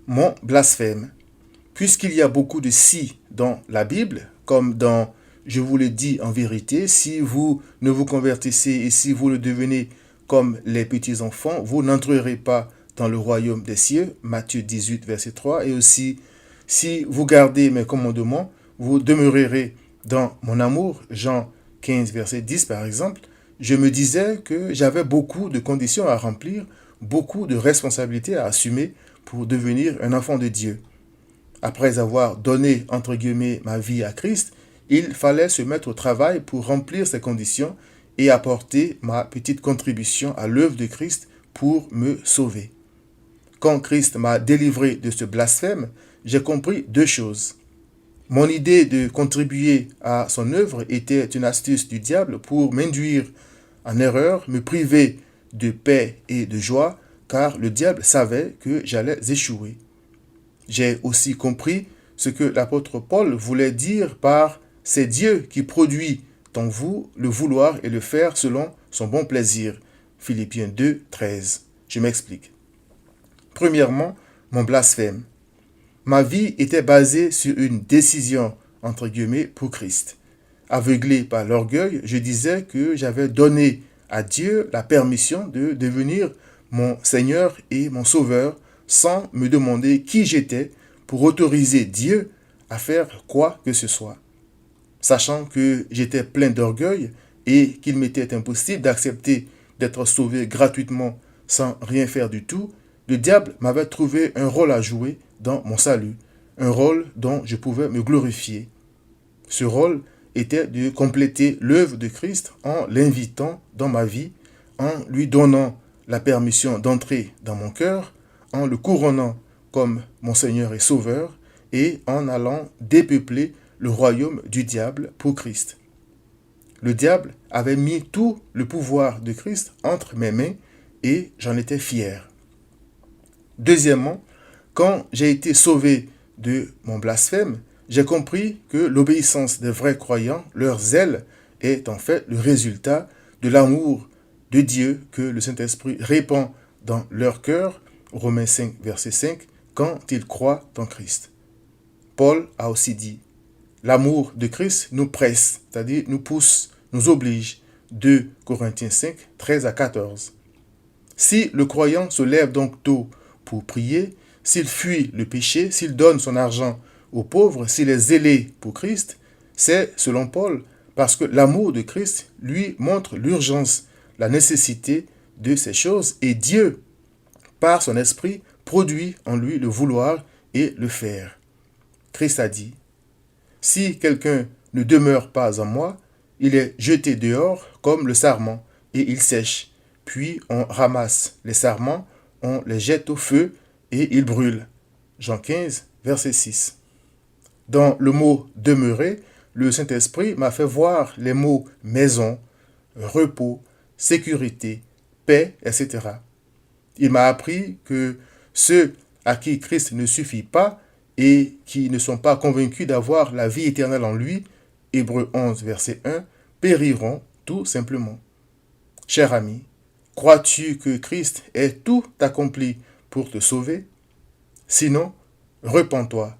mon blasphème. Puisqu'il y a beaucoup de si dans la Bible, comme dans je vous le dis en vérité, si vous ne vous convertissez et si vous le devenez comme les petits-enfants, vous n'entrerez pas dans le royaume des cieux, Matthieu 18, verset 3, et aussi, si vous gardez mes commandements, vous demeurerez dans mon amour, Jean 15, verset 10 par exemple. Je me disais que j'avais beaucoup de conditions à remplir, beaucoup de responsabilités à assumer pour devenir un enfant de Dieu. Après avoir donné, entre guillemets, ma vie à Christ, il fallait se mettre au travail pour remplir ces conditions et apporter ma petite contribution à l'œuvre de Christ pour me sauver. Quand Christ m'a délivré de ce blasphème, j'ai compris deux choses. Mon idée de contribuer à son œuvre était une astuce du diable pour m'induire en erreur, me priver de paix et de joie, car le diable savait que j'allais échouer. J'ai aussi compris ce que l'apôtre Paul voulait dire par « c'est Dieu qui produit en vous le vouloir et le faire selon son bon plaisir ». Philippiens 2, 13. Je m'explique. Premièrement, mon blasphème. Ma vie était basée sur une décision, entre guillemets, pour Christ. Aveuglé par l'orgueil, je disais que j'avais donné à Dieu la permission de devenir mon Seigneur et mon Sauveur sans me demander qui j'étais pour autoriser Dieu à faire quoi que ce soit. Sachant que j'étais plein d'orgueil et qu'il m'était impossible d'accepter d'être sauvé gratuitement sans rien faire du tout, le diable m'avait trouvé un rôle à jouer dans mon salut, un rôle dont je pouvais me glorifier. Ce rôle était de compléter l'œuvre de Christ en l'invitant dans ma vie, en lui donnant la permission d'entrer dans mon cœur, en le couronnant comme mon Seigneur et Sauveur, et en allant dépeupler le royaume du diable pour Christ. Le diable avait mis tout le pouvoir de Christ entre mes mains et j'en étais fier. Deuxièmement, quand j'ai été sauvé de mon blasphème, j'ai compris que l'obéissance des vrais croyants, leur zèle, est en fait le résultat de l'amour de Dieu que le Saint-Esprit répand dans leur cœur, Romains 5, verset 5, quand ils croient en Christ. Paul a aussi dit, l'amour de Christ nous presse, c'est-à-dire nous pousse, nous oblige, 2 Corinthiens 5, 13 à 14. Si le croyant se lève donc tôt pour prier, s'il fuit le péché, s'il donne son argent aux pauvres, s'il est zélé pour Christ, c'est, selon Paul, parce que l'amour de Christ lui montre l'urgence, la nécessité de ces choses, et Dieu, par son esprit, produit en lui le vouloir et le faire. Christ a dit, « Si quelqu'un ne demeure pas en moi, il est jeté dehors comme le sarment, et il sèche. Puis on ramasse les sarments, on les jette au feu, et ils brûlent. » Jean 15, verset 6. Dans le mot « demeurer », le Saint-Esprit m'a fait voir les mots « maison »,« repos »,« sécurité »,« paix », etc. Il m'a appris que ceux à qui Christ ne suffit pas et qui ne sont pas convaincus d'avoir la vie éternelle en lui, Hébreux 11, verset 1, périront tout simplement. Cher ami, crois-tu que Christ ait tout accompli pour te sauver? Sinon, repens-toi,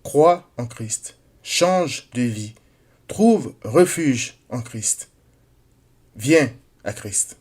crois en Christ, change de vie, trouve refuge en Christ. Viens à Christ.